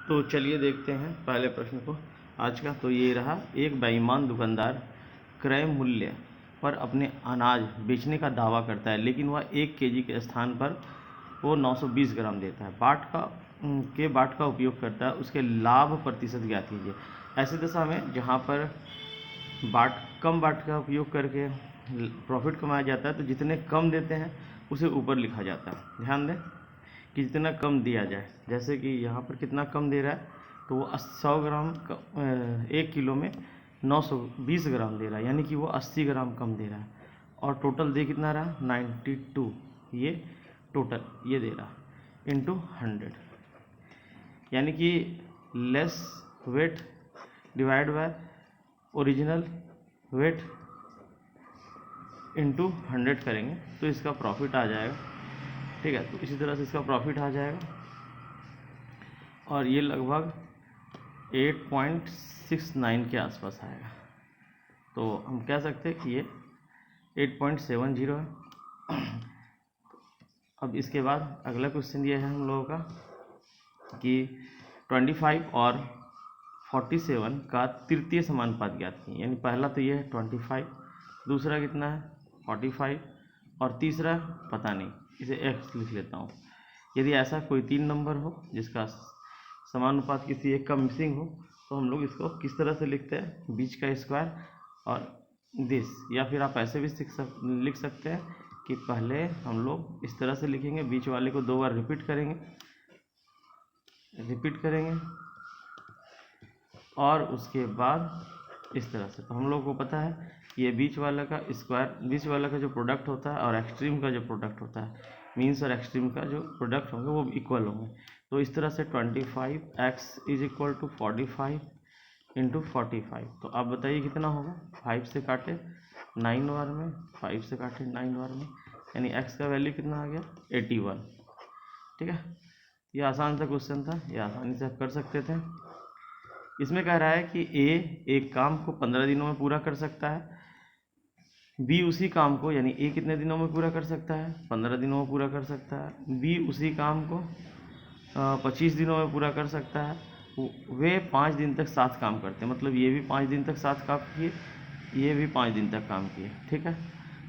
तो चलिए देखते हैं पहले प्रश्न को आज का। तो ये रहा, एक बेईमान दुकानदार क्रय मूल्य पर अपने अनाज बेचने का दावा करता है, लेकिन वह 1 केजी के स्थान पर वो 920 ग्राम देता है। बाट का उपयोग करता है, उसके लाभ प्रतिशत ज्ञात कीजिए। ऐसी दशा में जहाँ पर कम बाट का उपयोग करके प्रॉफिट कमाया जाता है, तो जितने कम देते हैं उसे ऊपर लिखा जाता है। ध्यान दें कि जितना कम दिया जाए, जैसे कि यहाँ पर कितना कम दे रहा है, तो वो 100 ग्राम 1 किलो में 920 ग्राम दे रहा है, यानी कि वो 80 ग्राम कम दे रहा है। और टोटल दे कितना रहा, 92, ये टोटल ये दे रहा इंटू 100, यानी कि less weight divide by original weight into 100 करेंगे तो इसका प्रॉफिट आ जाएगा। ठीक है, तो इसी तरह से इसका प्रॉफिट आ जाएगा और ये लगभग 8.69 के आसपास आएगा। तो हम कह सकते हैं कि ये 8.70 है। अब इसके बाद अगला क्वेश्चन ये है हम लोगों का कि 25 और 47 का तृतीय समानुपात ज्ञात कीजिए। यानी पहला तो ये है 25, दूसरा कितना है 45 और तीसरा पता नहीं, इसे x लिख लेता हूँ। यदि ऐसा कोई 3 नंबर हो जिसका समानुपात किसी एक का मिसिंग हो, तो हम लोग इसको किस तरह से लिखते हैं, बीच का स्क्वायर और दिस, या फिर आप ऐसे भी लिख सकते हैं कि पहले हम लोग इस तरह से लिखेंगे, बीच वाले को 2 बार रिपीट करेंगे और उसके बाद इस तरह से। तो हम लोग को पता है ये बीच वाला का स्क्वायर, बीच वाला का जो प्रोडक्ट होता है और एक्सट्रीम का जो प्रोडक्ट होता है, मीन्स और एक्सट्रीम का जो प्रोडक्ट होंगे वो इक्वल होंगे। तो इस तरह से 25x is equal to 45 into 45। तो आप बताइए कितना होगा, 5 से काटे 9 बार में, 5 से काटे 9 बार में, यानी x का वैल्यू कितना आ गया 81। ठीक है, ये आसान सा क्वेश्चन था, ये आसानी से आप कर सकते थे। इसमें कह रहा है कि A एक काम को 15 दिनों में पूरा कर सकता है, B उसी काम को, यानी A कितने दिनों में पूरा कर सकता है, 15 दिनों में पूरा कर सकता है, B उसी काम को 25 दिनों में पूरा कर सकता है। वे 5 दिन तक साथ काम करते हैं, मतलब ये भी 5 दिन तक साथ काम किए, ये भी 5 दिन तक काम किए। ठीक है,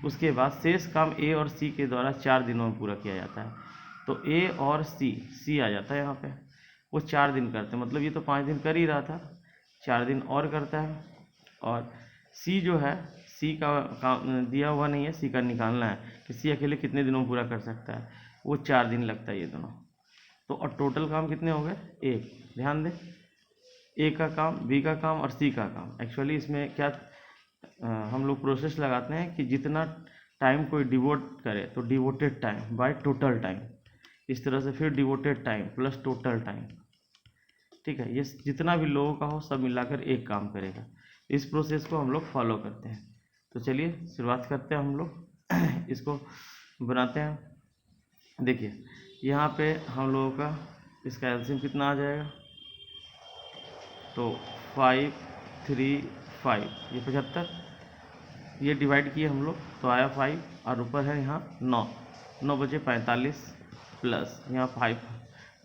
उसके बाद शेष काम A और C के द्वारा 4 दिनों में पूरा किया जाता है। तो A और C आ जाता है यहाँ पे, वो 4 दिन करते हैं, मतलब ये तो 5 दिन कर ही रहा था, 4 दिन और करता है। और C जो है, C का काम दिया हुआ नहीं है, C का निकालना है कि C अकेले कितने दिनों में पूरा कर सकता है, वो 4 दिन लगता है ये दोनों। तो और टोटल काम कितने हो गए, 1। ध्यान दें, A का काम, B का काम और C का काम। एक्चुअली इसमें क्या हम लोग प्रोसेस लगाते हैं कि जितना टाइम कोई डिवोट करे तो devoted time by total time, इस तरह से फिर devoted time plus total time. ठीक है, ये जितना भी लोगों का हो सब मिलाकर एक काम करेगा। इस प्रोसेस को हम लोग फॉलो करते हैं। तो चलिए शुरुआत करते हैं हम लोग इसको बनाते हैं। देखिए यहाँ पे हम लोगों का इसका एलसीएम कितना आ जाएगा, तो 5 3 5, ये 75, ये डिवाइड किए हम लोग तो आया 5 और ऊपर है यहाँ 9 बचे 45 प्लस यहाँ 5,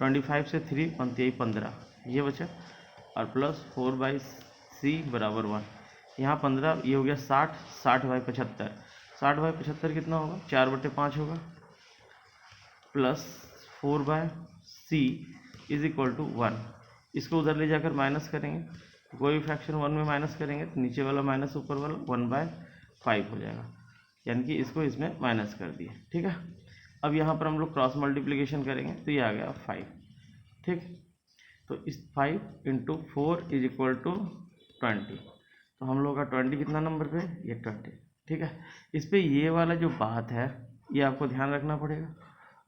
25 से 3 बनती है 15, ये बचा, और प्लस 4/C बराबर 1, यहाँ 15, ये हो गया 60/75, 60/75 कितना होगा, 4/5 होगा, plus 4/C is equal to 1। इसको उधर ले जाकर माइनस करेंगे, कोई भी फ्रैक्शन 1 में माइनस करेंगे तो नीचे वाला माइनस ऊपर वाला 1/5 हो जाएगा, यानी कि इसको इसमें माइनस कर दिए। ठीक है, अब यहाँ पर हम लोग क्रॉस मल्टीप्लिकेशन करेंगे तो ये आ गया 5। ठीक, तो इस 5 इंटू 4 इज इक्वल टू 20। तो हम लोग का 20 कितना नंबर पे, ये 20। ठीक है, इस पर ये वाला जो बात है ये आपको ध्यान रखना पड़ेगा,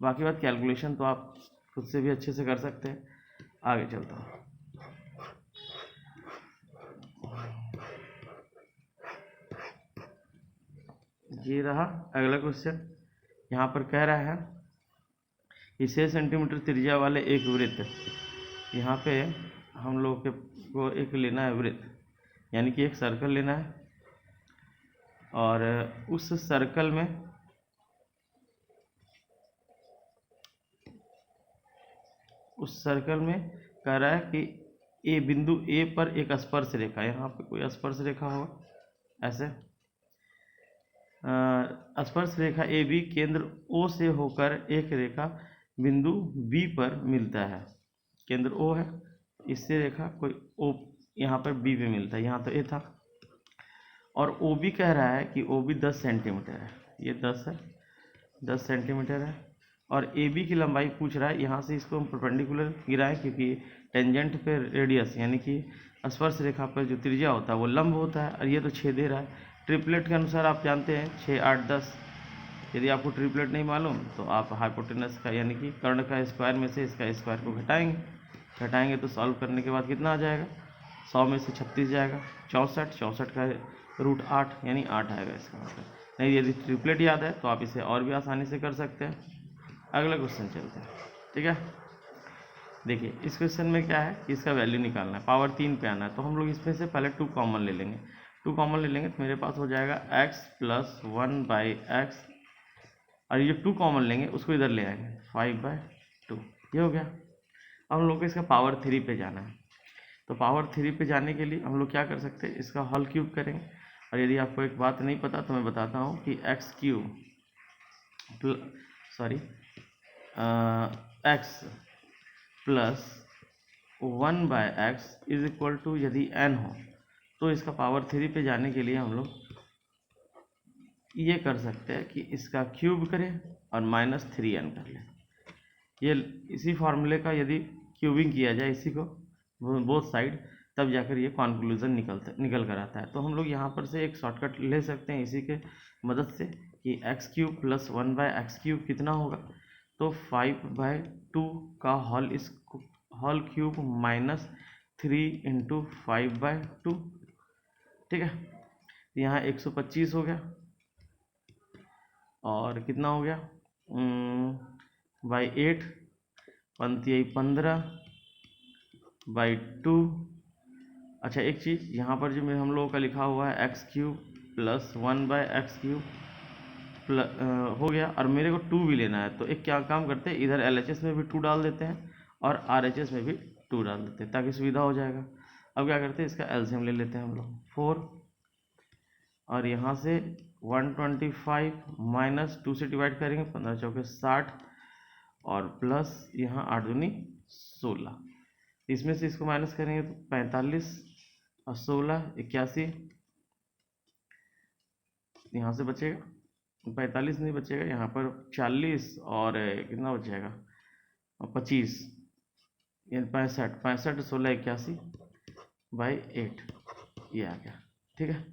बाकी बात कैलकुलेशन तो आप खुद से भी अच्छे से कर सकते हैं। आगे चलता हूँ। ये रहा अगला क्वेश्चन, यहाँ पर कह रहा है कि 6 सेंटीमीटर त्रिज्या वाले एक वृत्त, यहाँ पे हम लोग को एक लेना है वृत्त, यानी कि एक सर्कल लेना है, और उस सर्कल में कह रहा है कि ए बिंदु ए पर एक स्पर्श रेखा, यहाँ पे कोई स्पर्श रेखा होगा ऐसे, स्पर्श रेखा ए बी केंद्र ओ से होकर एक रेखा बिंदु बी पर मिलता है। केंद्र ओ है, इससे रेखा कोई ओ यहाँ पर बी पे मिलता है, यहाँ तो ए था। और ओ बी कह रहा है कि ओ बी 10 सेंटीमीटर है, ये 10 है, 10 सेंटीमीटर है। और ए बी की लंबाई पूछ रहा है, यहाँ से इसको हम परपेंडिकुलर गिराएं क्योंकि टेंजेंट पे रेडियस यानी कि स्पर्श रेखा पर जो त्रिज्या होता है वो लंब होता है, और ये तो 6 दे रहा है। ट्रिपलेट के अनुसार आप जानते हैं 6, 8, 10। यदि आपको ट्रिपलेट नहीं मालूम तो आप हाइपोटेनस का यानी कि कर्ण का स्क्वायर में से इसका स्क्वायर को घटाएंगे तो सॉल्व करने के बाद कितना आ जाएगा, 100 में से 36 जाएगा, 64 का रूट 8 यानी 8 आएगा इसका मतलब। नहीं, यदि ट्रिपलेट याद है तो आप इसे और भी आसानी से कर सकते हैं। अगला क्वेश्चन चलते हैं, ठीक है। देखिए इस क्वेश्चन में क्या है कि इसका वैल्यू निकालना है, पावर 3 पे आना है। तो हम लोग इसमें से पहले 2 कॉमन ले लेंगे। 2 कॉमन ले लेंगे तो मेरे पास हो जाएगा x + 1/x, और ये 2 कॉमन लेंगे उसको इधर ले आएंगे 5/2, ये हो गया। अब हम लोग को इसका पावर 3 पे जाना है। तो पावर 3 पे जाने के लिए हम लोग क्या कर सकते हैं, इसका होल क्यूब करेंगे। और यदि आपको एक बात नहीं पता तो मैं बताता हूँ कि x³ x + 1/x = यदि n हो तो इसका पावर 3 पे जाने के लिए हम लोग ये कर सकते हैं कि इसका क्यूब करें और -3n कर लें। ये इसी फार्मूले का यदि क्यूबिंग किया जाए इसी को बोथ साइड, तब जाकर ये कॉन्क्लूजन निकल कर आता है। तो हम लोग यहाँ पर से एक शॉर्टकट ले सकते हैं इसी के मदद से कि x³ + 1/x³ कितना होगा, तो 5/2 का होल क्यूब -3 × 5/2, ठीक है। यहाँ 125 हो गया, और कितना हो गया /8 पंती 15/2। अच्छा एक चीज़ यहाँ पर जो हम लोगों का लिखा हुआ है x³ + 1/x³ हो गया, और मेरे को 2 भी लेना है। तो एक क्या काम करते हैं, इधर LHS में भी 2 डाल देते हैं और RHS में भी 2 डाल देते हैं ताकि सुविधा हो जाएगा। अब क्या करते हैं, इसका एलसीएम ले लेते हैं हम लोग 4, और यहाँ से 125 - 2 से डिवाइड करेंगे 15 चौके 60, और प्लस यहाँ 8 दूनी 16। इसमें से इसको माइनस करेंगे तो 45 और 16 81, यहाँ से बचेगा 45 नहीं बचेगा, यहाँ पर 40 और कितना बचेगा 25, यानी 65 16 81/8 ये आ गया, ठीक है।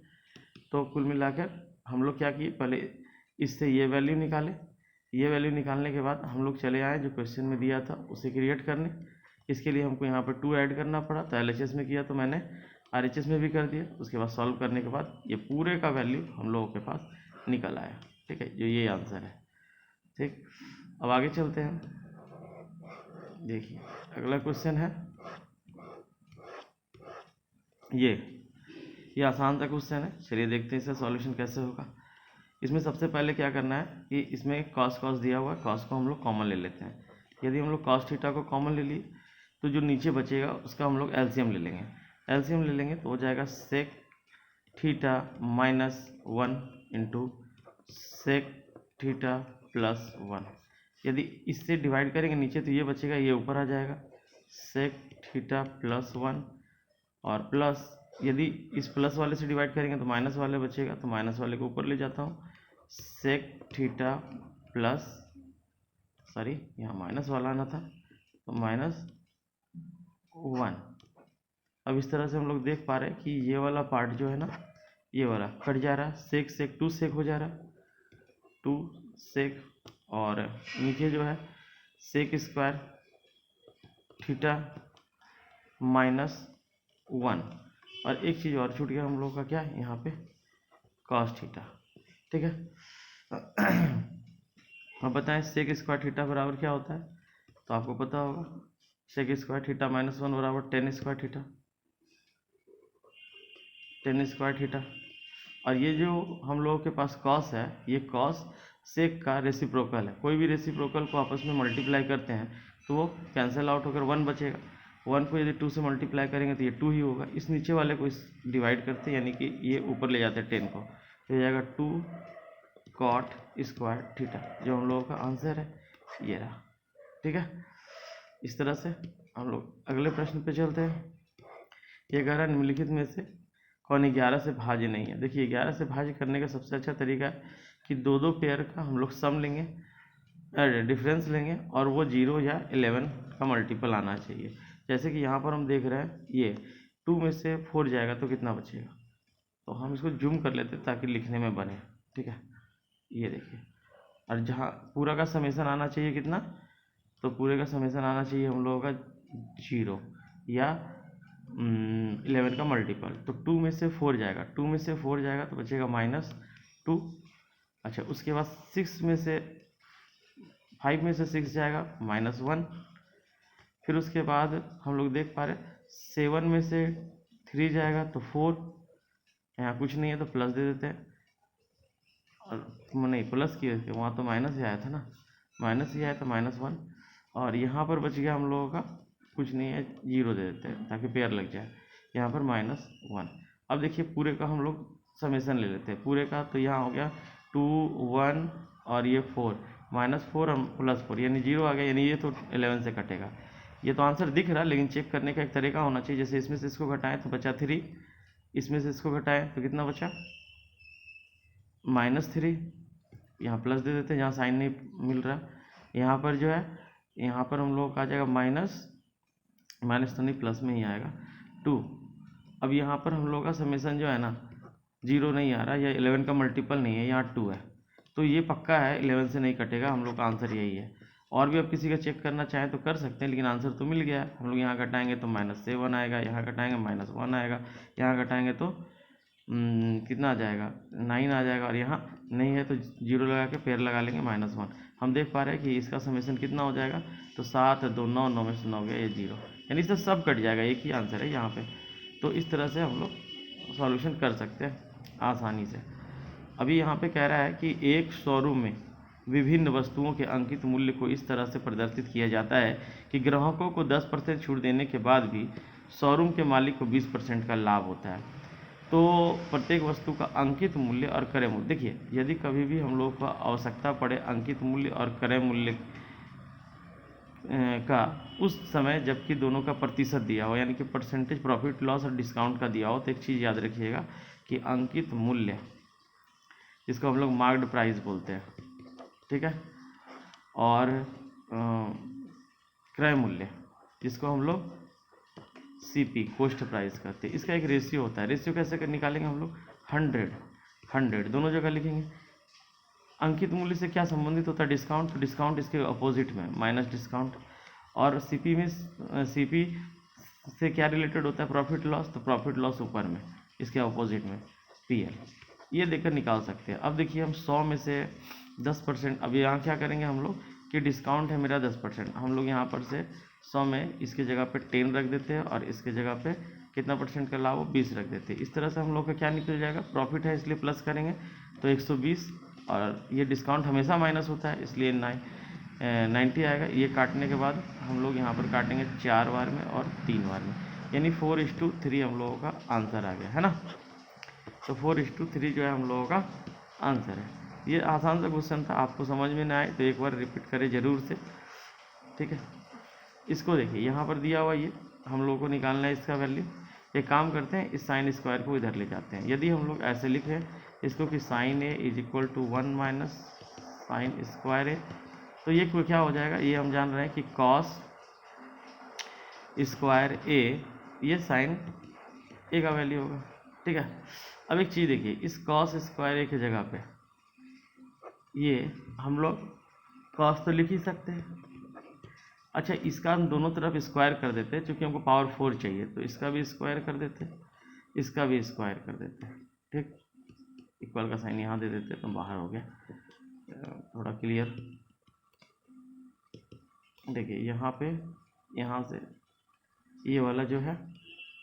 तो कुल मिलाकर हम लोग क्या किए, पहले इससे ये वैल्यू निकाले। ये वैल्यू निकालने के बाद हम लोग चले आए जो क्वेश्चन में दिया था उसे क्रिएट करने। इसके लिए हमको यहाँ पर 2 ऐड करना पड़ा, तो LHS में किया तो मैंने RHS में भी कर दिया। उसके बाद सॉल्व करने के बाद ये पूरे का वैल्यू हम लोगों के पास निकल आया, ठीक है, जो ये आंसर है, ठीक। अब आगे चलते हैं, देखिए अगला क्वेश्चन है ये आसान सा क्वेश्चन है। चलिए देखते हैं इसका सॉल्यूशन कैसे होगा। इसमें सबसे पहले क्या करना है कि इसमें कॉस दिया हुआ है, कॉस को हम लोग कॉमन ले लेते हैं। यदि हम लोग cos थीटा को कॉमन ले लिए तो जो नीचे बचेगा उसका हम लोग एलसीएम ले लेंगे। एलसीएम ले लेंगे तो हो जाएगा sec थीटा -1 × sec थीटा +1। यदि इससे डिवाइड करेंगे नीचे तो ये बचेगा, ये ऊपर आ जाएगा sec थीटा +1, और प्लस यदि इस प्लस वाले से डिवाइड करेंगे तो माइनस वाले बचेगा, तो माइनस वाले को ऊपर ले जाता हूँ sec थीटा यहाँ माइनस वाला आना था तो -1। अब इस तरह से हम लोग देख पा रहे हैं कि ये वाला पार्ट जो है ना, ये वाला कट जा रहा है, sec 2 sec हो जा रहा है, 2 sec, और नीचे जो है sec² थीटा -1। और एक चीज़ और छूट गया हम लोग का, क्या यहाँ पे cos थीटा, ठीक है। अब बताएं sec² थीटा बराबर क्या होता है, तो आपको पता होगा sec² थीटा -1 बराबर tan² थीटा, tan² थीटा। और ये जो हम लोगों के पास cos है, ये cos sec का रेसिप्रोकल है। कोई भी रेसिप्रोकल को आपस में मल्टीप्लाई करते हैं तो वो कैंसिल आउट होकर 1 बचेगा। 1 को यदि 2 से मल्टीप्लाई करेंगे तो ये 2 ही होगा। इस नीचे वाले को इस डिवाइड करते हैं, यानी कि ये ऊपर ले जाते हैं 10 को, तो हो जाएगा 2 cot स्क्वायर थीटा, जो हम लोगों का आंसर है ये रहा। ठीक है, इस तरह से हम लोग अगले प्रश्न पे चलते हैं। 11 निम्नलिखित में से कौन 11 से भाज्य नहीं है। देखिए 11 से भाज्य करने का सबसे अच्छा तरीका है कि दो दो पेयर का हम लोग सम लेंगे, डिफरेंस लेंगे, और वो 0 या 11 का मल्टीपल आना चाहिए। जैसे कि यहाँ पर हम देख रहे हैं ये 2 में से 4 जाएगा तो कितना बचेगा, तो हम इसको जूम कर लेते हैं ताकि लिखने में बने। ठीक है, ये देखिए, और जहाँ पूरा का समेसन आना चाहिए कितना, तो पूरे का समेसन आना चाहिए हम लोगों का 0 या 11 का मल्टीपल। तो 2 में से 4 जाएगा, 2 में से 4 जाएगा तो बचेगा -2। अच्छा, उसके बाद 5 में से 6 जाएगा -1। फिर उसके बाद हम लोग देख पा रहे 7 में से 3 जाएगा तो 4, यहाँ कुछ नहीं है तो प्लस दे देते हैं, और नहीं प्लस किए थे वहाँ तो माइनस ही आया था ना, माइनस ही आया था -1, और यहाँ पर बच गया हम लोगों का कुछ नहीं है, 0 दे देते हैं ताकि पेयर लग जाए, यहाँ पर -1। अब देखिए पूरे का हम लोग समेसन ले लेते हैं पूरे का, तो यहाँ हो गया 2 1 और ये 4 -4 और +4 यानी 0 आ गया, यानी ये तो 11 से कटेगा। ये तो आंसर दिख रहा, लेकिन चेक करने का एक तरीका होना चाहिए। जैसे इसमें से इसको घटाएं तो बचा 3, इसमें से इसको घटाएं तो कितना बचा -3, यहाँ प्लस दे देते हैं जहाँ साइन नहीं मिल रहा। यहाँ पर जो है, यहाँ पर हम लोग का आ जाएगा माइनस तो नहीं, प्लस में ही आएगा 2। अब यहाँ पर हम लोग का समेसन जो है ना 0 नहीं आ रहा, या 11 का मल्टीपल नहीं है, यहाँ 2 है, तो ये पक्का है 11 से नहीं कटेगा, हम लोग का आंसर यही है। और भी आप किसी का चेक करना चाहें तो कर सकते हैं, लेकिन आंसर तो मिल गया। हम लोग यहाँ घटाएंगे तो -7 आएगा, यहाँ घटाएंगे -1 आएगा, यहाँ घटाएंगे तो कितना आ जाएगा 9 आ जाएगा, और यहाँ नहीं है तो 0 लगा के पेयर लगा लेंगे -1। हम देख पा रहे हैं कि इसका समेसन कितना हो जाएगा, तो 7 2 9, 9 में से 9 गया, ये 0, यानी इससे सब कट जाएगा, एक ही आंसर है यहाँ पे। तो इस तरह से हम लोग सॉल्यूशन कर सकते हैं आसानी से। अभी यहाँ पे कह रहा है कि एक शोरूम में विभिन्न वस्तुओं के अंकित मूल्य को इस तरह से प्रदर्शित किया जाता है कि ग्राहकों को 10% छूट देने के बाद भी शोरूम के मालिक को 20% का लाभ होता है। तो प्रत्येक वस्तु का अंकित मूल्य और क्रय मूल्य, देखिए यदि कभी भी हम लोग को आवश्यकता पड़े अंकित मूल्य और क्रय मूल्य का उस समय जबकि दोनों का प्रतिशत दिया हो, यानी कि परसेंटेज प्रॉफिट लॉस और डिस्काउंट का दिया हो, तो एक चीज़ याद रखिएगा कि अंकित मूल्य जिसको हम लोग मार्क्ड प्राइस बोलते हैं, ठीक है, और क्रय मूल्य जिसको हम लोग CP कॉस्ट प्राइस करते हैं, इसका एक रेशियो होता है। रेशियो कैसे निकालेंगे हम लोग, 100 दोनों जगह लिखेंगे। अंकित मूल्य से क्या संबंधित होता है, डिस्काउंट, तो डिस्काउंट इसके अपोजिट में माइनस डिस्काउंट, और CP में CP से क्या रिलेटेड होता है, प्रॉफिट लॉस, तो प्रॉफिट लॉस ऊपर में इसके अपोजिट में PL, ये देकर निकाल सकते हैं। अब देखिए हम 100 में से 10%, अब यहाँ क्या करेंगे हम लोग कि डिस्काउंट है मेरा 10%, हम लोग यहाँ पर से 100 में इसके जगह पे 10 रख देते हैं, और इसके जगह पे कितना % का लाभ हो 20 रख देते हैं। इस तरह से हम लोग का क्या निकल जाएगा, प्रॉफिट है इसलिए प्लस करेंगे तो 120, और ये डिस्काउंट हमेशा माइनस होता है इसलिए 90 आएगा। ये काटने के बाद हम लोग यहाँ पर काटेंगे 4 बार में और 3 बार में, यानी 4:3 हम लोगों का आंसर आ गया है ना। तो 4:3 जो है हम लोगों का आंसर है। ये आसान सा क्वेश्चन था, आपको समझ में ना आए तो एक बार रिपीट करें ज़रूर से, ठीक है। इसको देखिए यहाँ पर दिया हुआ, ये हम लोगों को निकालना है इसका वैल्यू। एक काम करते हैं, इस साइन स्क्वायर को इधर ले जाते हैं। यदि हम लोग ऐसे लिखें इसको कि sin A = 1 - sin square A, तो ये क्या हो जाएगा, ये हम जान रहे हैं कि cos स्क्वायर A, ये sin A का वैल्यू होगा, ठीक है। अब एक चीज़ देखिए, इस cos स्क्वायर A की जगह पे ये हम लोग cos तो लिख ही सकते हैं। अच्छा, इसका हम दोनों तरफ स्क्वायर कर देते हैं, क्योंकि हमको पावर 4 चाहिए, तो इसका भी स्क्वायर कर देते हैं, इसका भी स्क्वायर कर देते हैं, ठीक। इक्वल का साइन यहाँ दे देते हैं तो बाहर हो गया, थोड़ा क्लियर। देखिए यहाँ पे, यहाँ से ये वाला जो है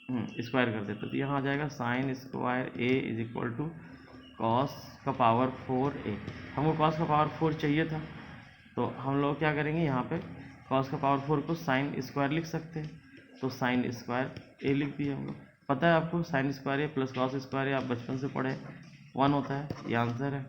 स्क्वायर कर देते, तो यहाँ आ जाएगा sin स्क्वायर A = cos का पावर 4A। हमको cos का पावर 4 चाहिए था, तो हम लोग क्या करेंगे, यहाँ पे cos का पावर 4 को sin स्क्वायर लिख सकते हैं। तो साइन स्क्वायर ए लिख दिए हम लोग। पता है आपको साइन स्क्वायर ए प्लस कॉस स्क्वायर ए, आप बचपन से पढ़े 1 होता है, ये आंसर है।